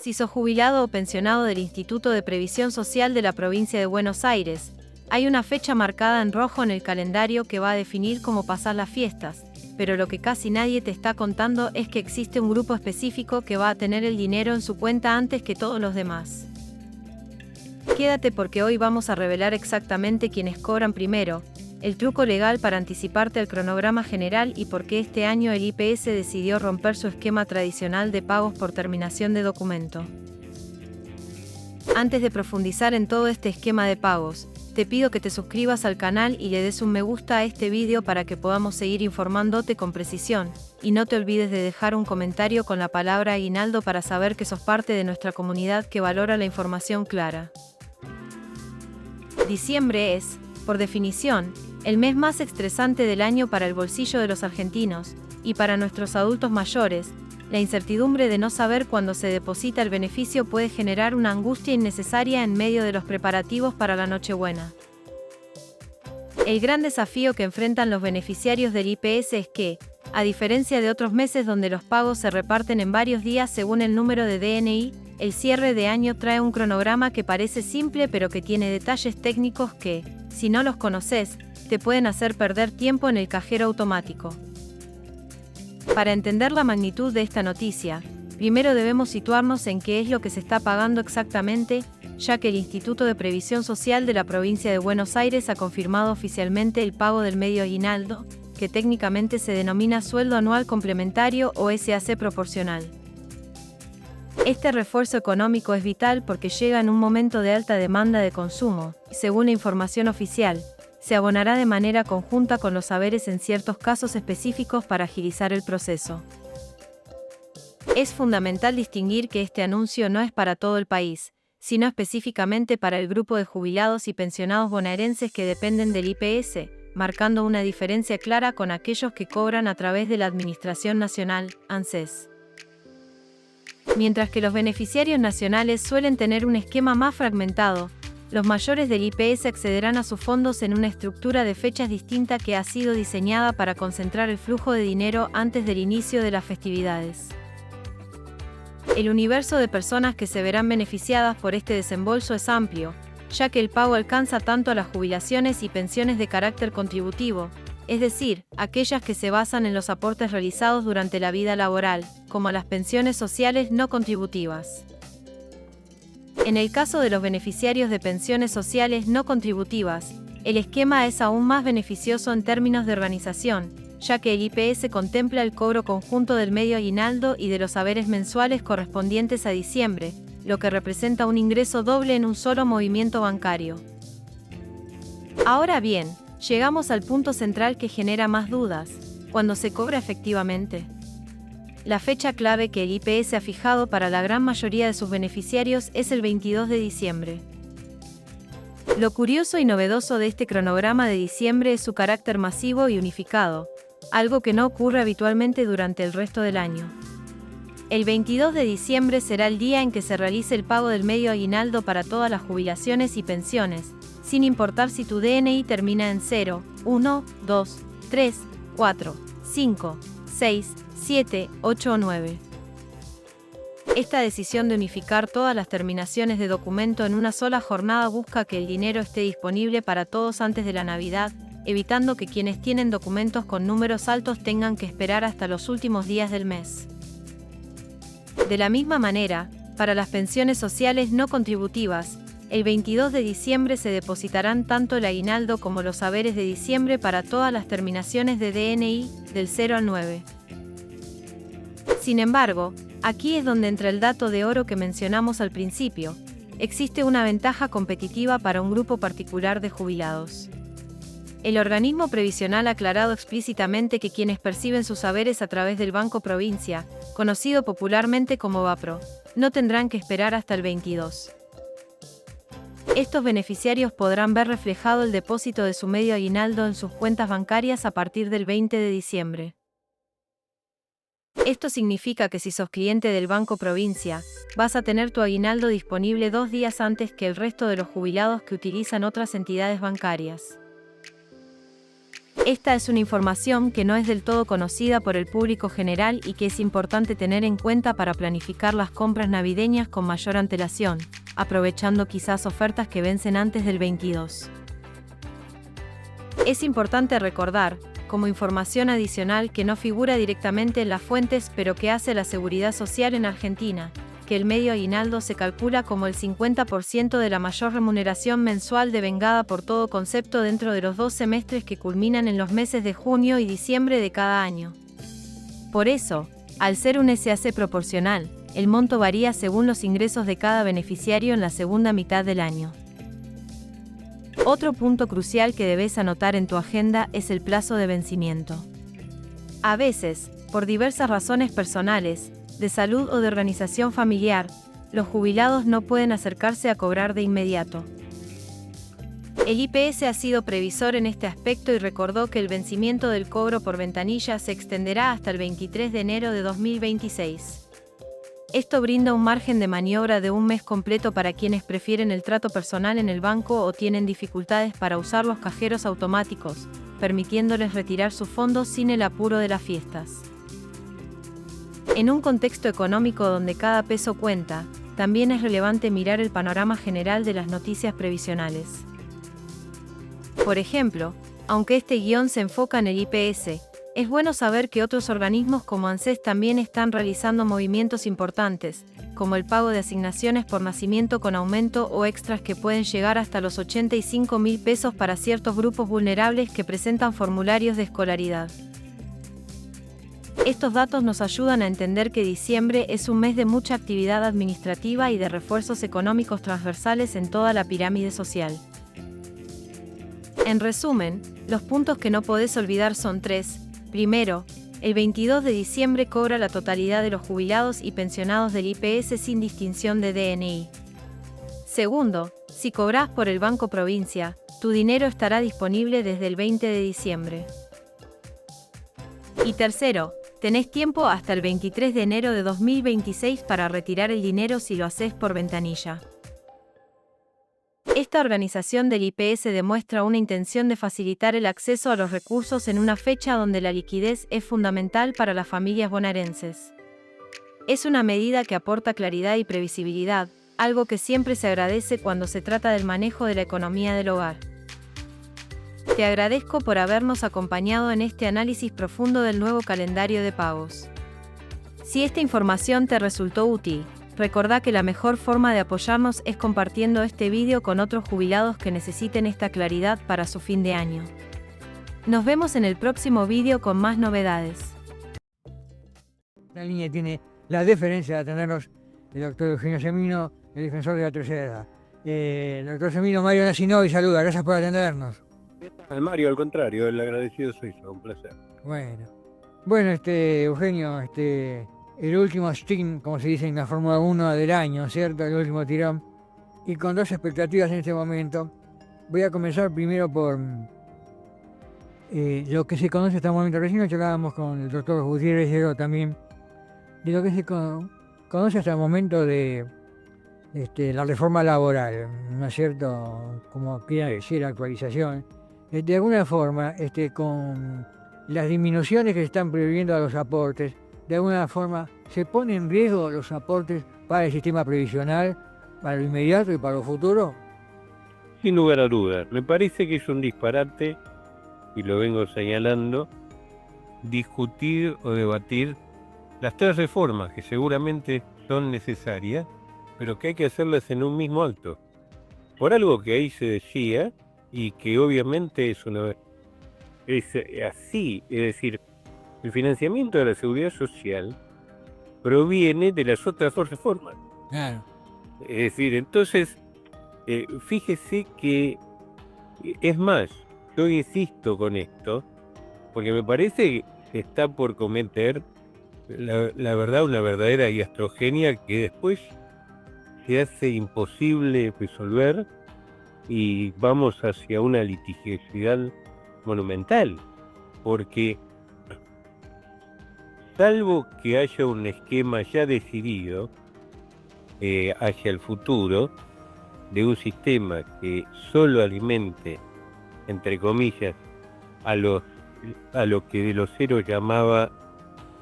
Si sos jubilado o pensionado del Instituto de Previsión Social de la provincia de Buenos Aires, hay una fecha marcada en rojo en el calendario que va a definir cómo pasar las fiestas, pero lo que casi nadie te está contando es que existe un grupo específico que va a tener el dinero en su cuenta antes que todos los demás. Quédate porque hoy vamos a revelar exactamente quiénes cobran primero, el truco legal para anticiparte al cronograma general y por qué este año el IPS decidió romper su esquema tradicional de pagos por terminación de documento. Antes de profundizar en todo este esquema de pagos, te pido que te suscribas al canal y le des un me gusta a este vídeo para que podamos seguir informándote con precisión, y no te olvides de dejar un comentario con la palabra aguinaldo para saber que sos parte de nuestra comunidad que valora la información clara. Diciembre es, por definición, el mes más estresante del año para el bolsillo de los argentinos, y para nuestros adultos mayores, la incertidumbre de no saber cuándo se deposita el beneficio puede generar una angustia innecesaria en medio de los preparativos para la Nochebuena. El gran desafío que enfrentan los beneficiarios del IPS es que, a diferencia de otros meses donde los pagos se reparten en varios días según el número de DNI, el cierre de año trae un cronograma que parece simple pero que tiene detalles técnicos que, si no los conoces, te pueden hacer perder tiempo en el cajero automático. Para entender la magnitud de esta noticia, primero debemos situarnos en qué es lo que se está pagando exactamente, ya que el Instituto de Previsión Social de la provincia de Buenos Aires ha confirmado oficialmente el pago del medio aguinaldo, que técnicamente se denomina sueldo anual complementario o SAC proporcional. Este refuerzo económico es vital porque llega en un momento de alta demanda de consumo, y según la información oficial, se abonará de manera conjunta con los saberes en ciertos casos específicos para agilizar el proceso. Es fundamental distinguir que este anuncio no es para todo el país, sino específicamente para el grupo de jubilados y pensionados bonaerenses que dependen del IPS, marcando una diferencia clara con aquellos que cobran a través de la Administración Nacional, ANSES. Mientras que los beneficiarios nacionales suelen tener un esquema más fragmentado, los mayores del IPS accederán a sus fondos en una estructura de fechas distinta que ha sido diseñada para concentrar el flujo de dinero antes del inicio de las festividades. El universo de personas que se verán beneficiadas por este desembolso es amplio, ya que el pago alcanza tanto a las jubilaciones y pensiones de carácter contributivo, es decir, aquellas que se basan en los aportes realizados durante la vida laboral, como a las pensiones sociales no contributivas. En el caso de los beneficiarios de pensiones sociales no contributivas, el esquema es aún más beneficioso en términos de organización, ya que el IPS contempla el cobro conjunto del medio aguinaldo y de los haberes mensuales correspondientes a diciembre, lo que representa un ingreso doble en un solo movimiento bancario. Ahora bien, llegamos al punto central que genera más dudas: ¿cuándo se cobra efectivamente? La fecha clave que el IPS ha fijado para la gran mayoría de sus beneficiarios es el 22 de diciembre. Lo curioso y novedoso de este cronograma de diciembre es su carácter masivo y unificado, algo que no ocurre habitualmente durante el resto del año. El 22 de diciembre será el día en que se realice el pago del medio aguinaldo para todas las jubilaciones y pensiones, sin importar si tu DNI termina en 0, 1, 2, 3, 4, 5, 6, 7, 8 o 9. Esta decisión de unificar todas las terminaciones de documento en una sola jornada busca que el dinero esté disponible para todos antes de la Navidad, evitando que quienes tienen documentos con números altos tengan que esperar hasta los últimos días del mes. De la misma manera, para las pensiones sociales no contributivas, el 22 de diciembre se depositarán tanto el aguinaldo como los haberes de diciembre para todas las terminaciones de DNI, del 0 al 9. Sin embargo, aquí es donde entra el dato de oro que mencionamos al principio: existe una ventaja competitiva para un grupo particular de jubilados. El organismo previsional ha aclarado explícitamente que quienes perciben sus haberes a través del Banco Provincia, conocido popularmente como BAPRO, no tendrán que esperar hasta el 22. Estos beneficiarios podrán ver reflejado el depósito de su medio aguinaldo en sus cuentas bancarias a partir del 20 de diciembre. Esto significa que si sos cliente del Banco Provincia, vas a tener tu aguinaldo disponible 2 días antes que el resto de los jubilados que utilizan otras entidades bancarias. Esta es una información que no es del todo conocida por el público general y que es importante tener en cuenta para planificar las compras navideñas con mayor antelación, aprovechando quizás ofertas que vencen antes del 22. Es importante recordar, como información adicional que no figura directamente en las fuentes pero que hace la Seguridad Social en Argentina, que el medio aguinaldo se calcula como el 50% de la mayor remuneración mensual devengada por todo concepto dentro de los 2 semestres que culminan en los meses de junio y diciembre de cada año. Por eso, al ser un SAC proporcional, el monto varía según los ingresos de cada beneficiario en la segunda mitad del año. Otro punto crucial que debes anotar en tu agenda es el plazo de vencimiento. A veces, por diversas razones personales, de salud o de organización familiar, los jubilados no pueden acercarse a cobrar de inmediato. El IPS ha sido previsor en este aspecto y recordó que el vencimiento del cobro por ventanilla se extenderá hasta el 23 de enero de 2026. Esto brinda un margen de maniobra de un mes completo para quienes prefieren el trato personal en el banco o tienen dificultades para usar los cajeros automáticos, permitiéndoles retirar sus fondos sin el apuro de las fiestas. En un contexto económico donde cada peso cuenta, también es relevante mirar el panorama general de las noticias previsionales. Por ejemplo, aunque este guión se enfoca en el IPS, es bueno saber que otros organismos como ANSES también están realizando movimientos importantes, como el pago de asignaciones por nacimiento con aumento o extras que pueden llegar hasta los 85.000 pesos para ciertos grupos vulnerables que presentan formularios de escolaridad. Estos datos nos ayudan a entender que diciembre es un mes de mucha actividad administrativa y de refuerzos económicos transversales en toda la pirámide social. En resumen, los puntos que no podés olvidar son 3. Primero, el 22 de diciembre cobra la totalidad de los jubilados y pensionados del IPS sin distinción de DNI. Segundo, si cobrás por el Banco Provincia, tu dinero estará disponible desde el 20 de diciembre. Y tercero, tenés tiempo hasta el 23 de enero de 2026 para retirar el dinero si lo haces por ventanilla. Esta organización del IPS demuestra una intención de facilitar el acceso a los recursos en una fecha donde la liquidez es fundamental para las familias bonaerenses. Es una medida que aporta claridad y previsibilidad, algo que siempre se agradece cuando se trata del manejo de la economía del hogar. Te agradezco por habernos acompañado en este análisis profundo del nuevo calendario de pagos. Si esta información te resultó útil, recordá que la mejor forma de apoyarnos es compartiendo este vídeo con otros jubilados que necesiten esta claridad para su fin de año. Nos vemos en el próximo vídeo con más novedades. La línea tiene la deferencia de atendernos el doctor Eugenio Semino, el defensor de la tercera edad. El doctor Semino, Mario Nacinovi, saluda, gracias por atendernos. Al Mario, al contrario, el agradecido soy yo, un placer. Bueno, Eugenio, el último stint, como se dice en la Fórmula 1 del año, ¿cierto? El último tirón. Y con dos expectativas en este momento. Voy a comenzar primero por lo que se conoce hasta el momento. Recién charlábamos con el doctor Gutiérrez Llegó también de lo que se conoce hasta el momento de la reforma laboral, ¿no es cierto? Como quiera decir, la actualización. De alguna forma, con las disminuciones que se están previendo a los aportes, de alguna forma se ponen en riesgo los aportes para el sistema previsional, para lo inmediato y para lo futuro. Sin lugar a dudas, me parece que es un disparate, y lo vengo señalando, discutir o debatir las tres reformas que seguramente son necesarias, pero que hay que hacerlas en un mismo acto. Por algo que ahí se decía, y que obviamente es así, es decir, el financiamiento de la seguridad social proviene de las otras dos reformas. Claro. Es decir, entonces, fíjese que, es más, yo insisto con esto, porque me parece que se está por cometer, la verdad, una verdadera iatrogenia que después se hace imposible resolver y vamos hacia una litigiosidad monumental, porque salvo que haya un esquema ya decidido hacia el futuro de un sistema que solo alimente, entre comillas, a los a lo que De Los Heros llamaba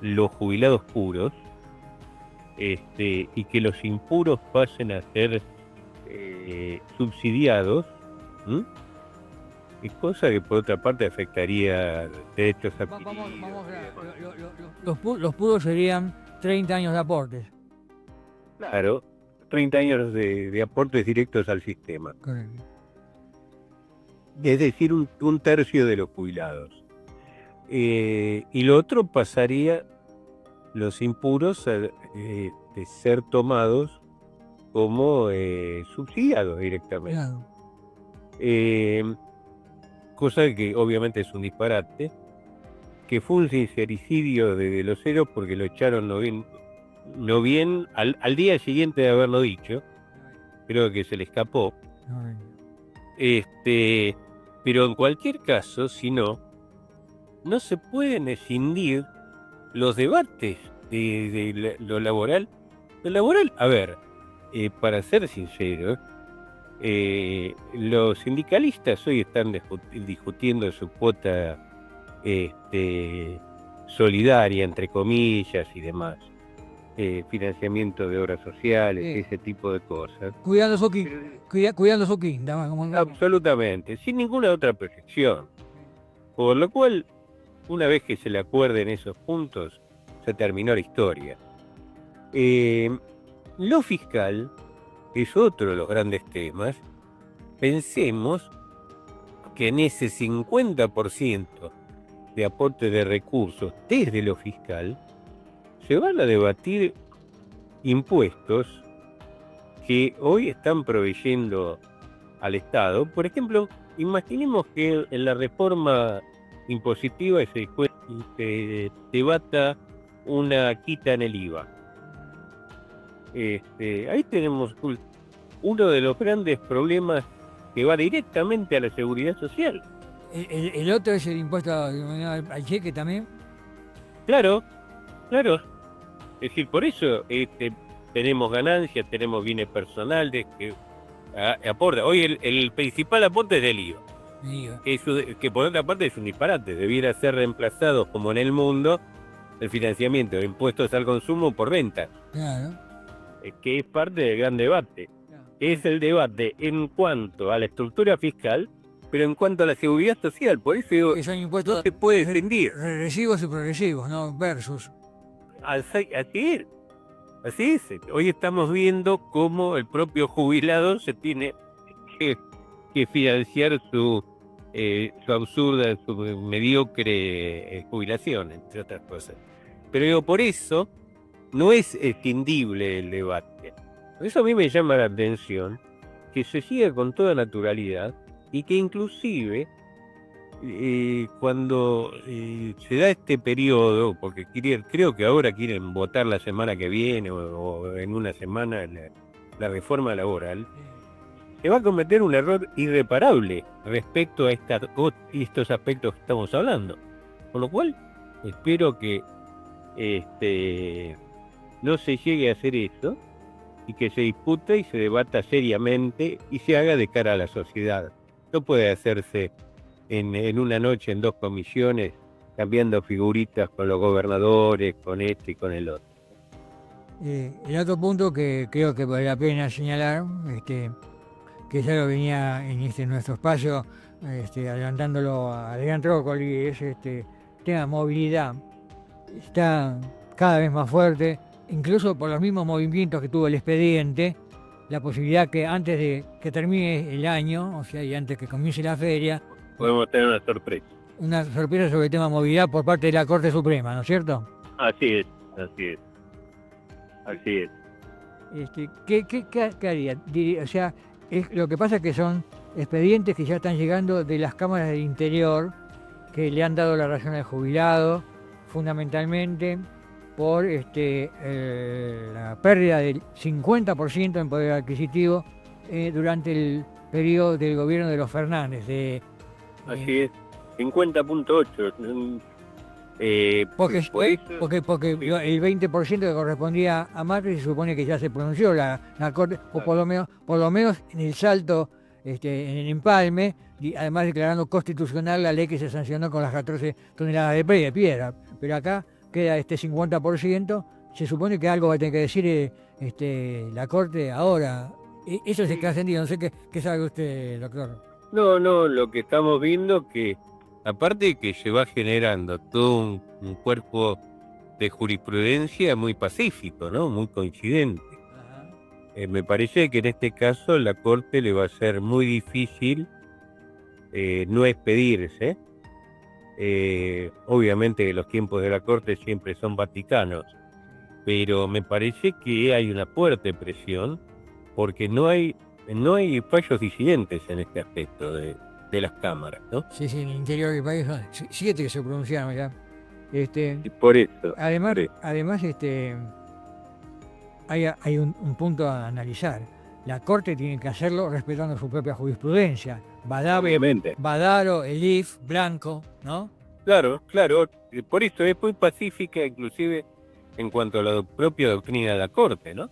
los jubilados puros, y que los impuros pasen a ser subsidiados, ¿m? Y cosa que por otra parte afectaría derechos adquiridos. Los puros serían 30 años de aportes. Claro, 30 años de aportes directos al sistema. Correcto. Es decir, un tercio de los jubilados. Y lo otro pasaría, los impuros, de ser tomados como subsidiados directamente. Claro. Cosa que obviamente es un disparate, que fue un sincericidio de Los Heros porque lo echaron no bien al día siguiente de haberlo dicho. Creo que se le escapó. Pero en cualquier caso, si no se pueden escindir los debates de lo laboral. Lo laboral, a ver, para ser sincero, los sindicalistas hoy están discutiendo su cuota solidaria, entre comillas, y demás. Financiamiento de obras sociales, Sí. ese tipo de cosas. Cuidando su quinta. Absolutamente, sin ninguna otra proyección. Por lo cual, una vez que se le acuerden esos puntos, se terminó la historia. Lo fiscal es otro de los grandes temas. Pensemos que en ese 50% de aporte de recursos desde lo fiscal, se van a debatir impuestos que hoy están proveyendo al Estado. Por ejemplo, imaginemos que en la reforma impositiva se debata una quita en el IVA. Ahí tenemos uno de los grandes problemas que va directamente a la seguridad social. El otro es el impuesto al cheque también. Claro. Es decir, por eso tenemos ganancias, tenemos bienes personales que aporta. Hoy el principal aporte es del IVA. Que por otra parte es un disparate. Debiera ser reemplazado, como en el mundo, el financiamiento de impuestos al consumo por ventas. Claro. Que es parte del gran debate. Claro. Es el debate en cuanto a la estructura fiscal, pero en cuanto a la seguridad social. Por eso digo, Que son impuestos no se puede escindir. regresivos y progresivos, ¿no? Versus. Así es. Hoy estamos viendo cómo el propio jubilado se tiene que financiar su absurda, su mediocre jubilación, entre otras cosas. Pero digo, por eso no es escindible el debate. Por eso a mí me llama la atención que se siga con toda naturalidad y que inclusive cuando se da este periodo, porque creo que ahora quieren votar la semana que viene o en una semana la reforma laboral, se va a cometer un error irreparable respecto a estos aspectos que estamos hablando. Con lo cual, espero que no se llegue a hacer eso y que se discute y se debata seriamente y se haga de cara a la sociedad. No puede hacerse en una noche en 2 comisiones, cambiando figuritas con los gobernadores, con este y con el otro. El otro punto que creo que vale la pena señalar, que ya lo venía en nuestro espacio, adelantándolo a Adrián Trócoli, es tema movilidad. Está cada vez más fuerte, incluso por los mismos movimientos que tuvo el expediente, la posibilidad que antes de que termine el año, o sea, y antes que comience la feria, podemos tener una sorpresa. Una sorpresa sobre el tema movilidad por parte de la Corte Suprema, ¿no es cierto? Así es. ¿Qué haría? O sea, lo que pasa es que son expedientes que ya están llegando de las cámaras del interior, que le han dado la razón al jubilado, fundamentalmente por la pérdida del 50% en poder adquisitivo durante el periodo del gobierno de los Fernández. Así es, 50.8. Porque el 20% que correspondía a Macri se supone que ya se pronunció la Corte, o por lo menos en el salto en el empalme, y además declarando constitucional la ley que se sancionó con las 14 toneladas de piedra. Pero acá queda este 50%, se supone que algo va a tener que decir la Corte ahora. Eso se queda encendido, no sé qué sabe usted, doctor. No, lo que estamos viendo que, aparte de que se va generando todo un cuerpo de jurisprudencia muy pacífico, ¿no? Muy coincidente. Me parece que en este caso la Corte le va a ser muy difícil no expedirse. Obviamente que los tiempos de la Corte siempre son vaticanos, pero me parece que hay una fuerte presión porque no hay fallos disidentes en este aspecto de las cámaras, ¿no? Sí, en el interior del país son 7 que se pronunciaron ya. Y por eso. Además, por eso. hay un punto a analizar. La Corte tiene que hacerlo respetando su propia jurisprudencia. Obviamente. Badaro, Elif, Blanco, ¿no? Claro. Por eso es muy pacífica, inclusive en cuanto a la propia doctrina de la Corte, ¿no?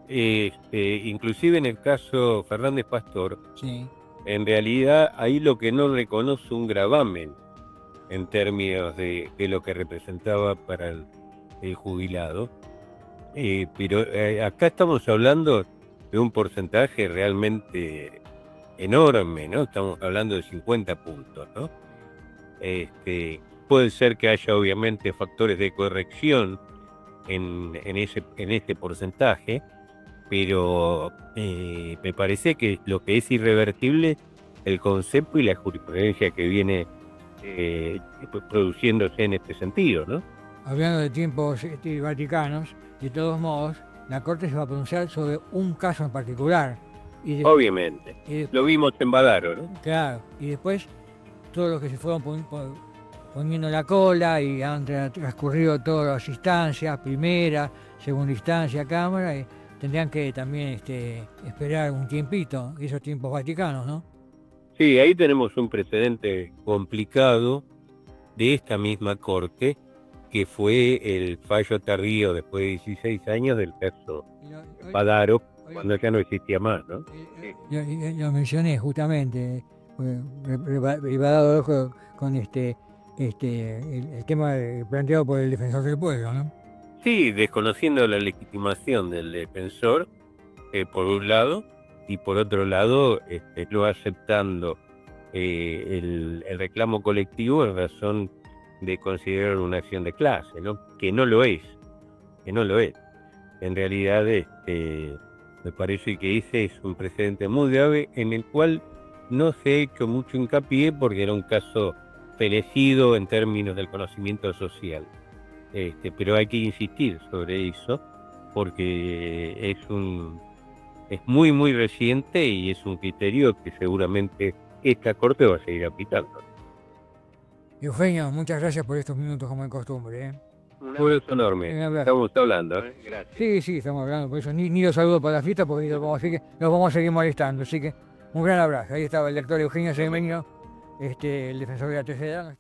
Inclusive en el caso Fernández Pastor, Sí. en realidad ahí lo que no reconoce un gravamen en términos de lo que representaba para el jubilado, pero acá estamos hablando de un porcentaje realmente enorme, ¿no? Estamos hablando de 50 puntos, ¿no? Puede ser que haya obviamente factores de corrección en este porcentaje, pero me parece que lo que es irrevertible, el concepto y la jurisprudencia que viene produciéndose en este sentido, ¿no? Hablando de tiempos vaticanos, de todos modos, la Corte se va a pronunciar sobre un caso en particular. Obviamente. Lo vimos en Badaro, ¿no? Claro, y después todos los que se fueron poniendo la cola y han transcurrido todas las instancias, primera, segunda instancia, Cámara, y tendrían que también esperar un tiempito, esos tiempos vaticanos, ¿no? Sí, ahí tenemos un precedente complicado de esta misma Corte, que fue el fallo tardío después de 16 años del caso Badaro, cuando ya no existía más, ¿no? Lo mencioné justamente, Badaro con el tema planteado por el defensor del pueblo, ¿no? Sí, desconociendo la legitimación del defensor, por un lado, y por otro lado, no aceptando el reclamo colectivo en razón de considerar una acción de clase, ¿no? Que no lo es. En realidad, me parece que ese es un precedente muy grave en el cual no se ha hecho mucho hincapié porque era un caso fenecido en términos del conocimiento social. Pero hay que insistir sobre eso porque es muy, muy reciente y es un criterio que seguramente esta Corte va a seguir aplicando. Eugenio, muchas gracias por estos minutos como de costumbre. Un abrazo enorme. Estamos hablando. Gracias. Sí, estamos hablando, por eso ni los saludo para la fiesta porque los vamos a seguir molestando. Así que un gran abrazo. Ahí estaba el doctor Eugenio Semenio, el defensor de la tercera edad.